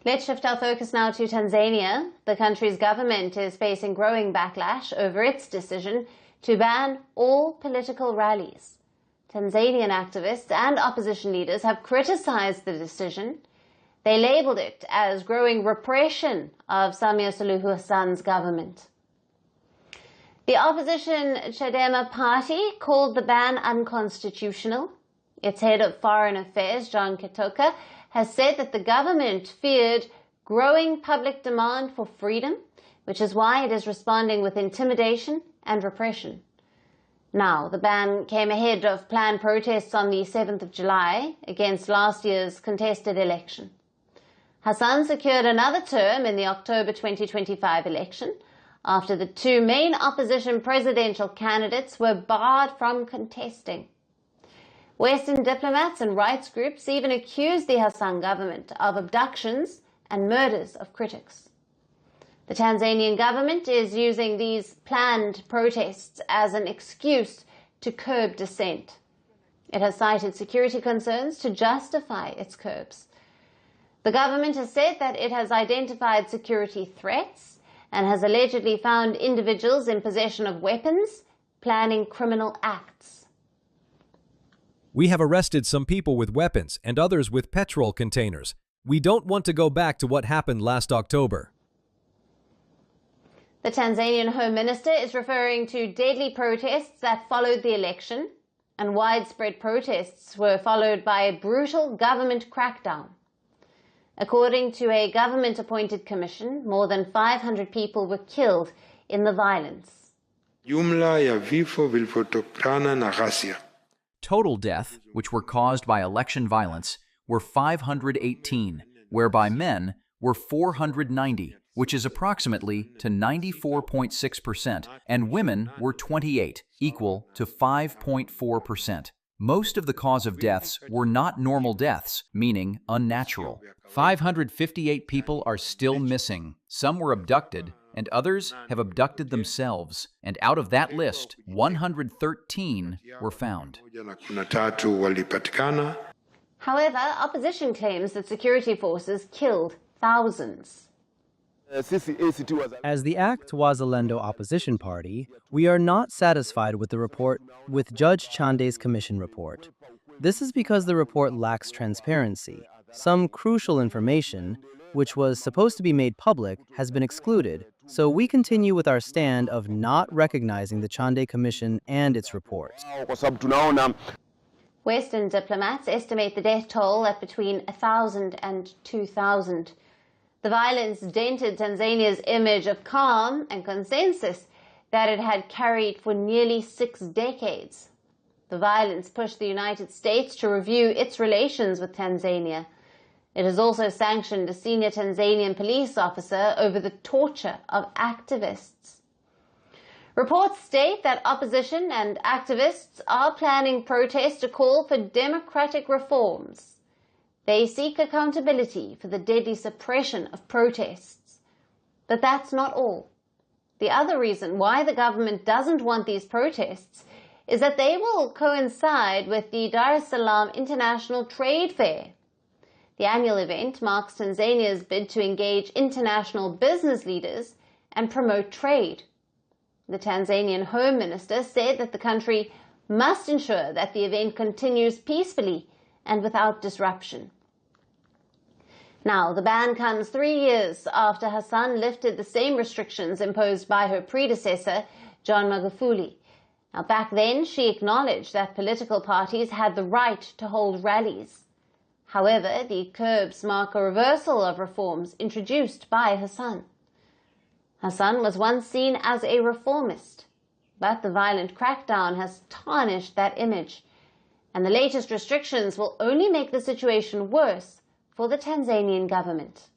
Let's shift our focus now to Tanzania. The country's government is facing growing backlash over its decision to ban all political rallies. Tanzanian activists and opposition leaders have criticized the decision. They labeled it as growing repression of Samia Suluhu Hassan's government. The opposition Chadema party called the ban unconstitutional. Its head of foreign affairs, John Ketoka, has said that the government feared growing public demand for freedom, which is why it is responding with intimidation and repression. Now, the ban came ahead of planned protests on the 7th of July against last year's contested election. Hassan secured another term in the October 2025 election after the two main opposition presidential candidates were barred from contesting. Western diplomats and rights groups even accused the Hassan government of abductions and murders of critics. The Tanzanian government is using these planned protests as an excuse to curb dissent. It has cited security concerns to justify its curbs. The government has said that it has identified security threats and has allegedly found individuals in possession of weapons planning criminal acts. We have arrested some people with weapons and others with petrol containers. We don't want to go back to what happened last October. The Tanzanian Home Minister is referring to deadly protests that followed the election, and widespread protests were followed by a brutal government crackdown. According to a government-appointed commission, more than 500 people were killed in the violence. Jumla ya vifo vilivyotokana na ghasia. Total death, which were caused by election violence, were 518, whereby men were 490, which is approximately to 94.6%, and women were 28, equal to 5.4%. Most of the cause of deaths were not normal deaths, meaning unnatural. 558 people are still missing. Some were abducted, and others have abducted themselves. And out of that list, 113 were found. However, opposition claims that security forces killed thousands. As the ACT Wazalendo opposition party, we are not satisfied with Judge Chande's commission report. This is because the report lacks transparency. Some crucial information, which was supposed to be made public, has been excluded, so we continue with our stand of not recognizing the Chande Commission and its report. Western diplomats estimate the death toll at between 1,000 and 2,000. The violence dented Tanzania's image of calm and consensus that it had carried for nearly 6 decades. The violence pushed the United States to review its relations with Tanzania. It has also sanctioned a senior Tanzanian police officer over the torture of activists. Reports state that opposition and activists are planning protests to call for democratic reforms. They seek accountability for the deadly suppression of protests. But that's not all. The other reason why the government doesn't want these protests is that they will coincide with the Salaam International Trade Fair. The annual event marks Tanzania's bid to engage international business leaders and promote trade. The Tanzanian Home Minister said that the country must ensure that the event continues peacefully and without disruption. Now, the ban comes 3 years after Hassan lifted the same restrictions imposed by her predecessor, John Magufuli. Now, back then, she acknowledged that political parties had the right to hold rallies. However, the curbs mark a reversal of reforms introduced by Hassan. Hassan was once seen as a reformist, but the violent crackdown has tarnished that image, and the latest restrictions will only make the situation worse for the Tanzanian government.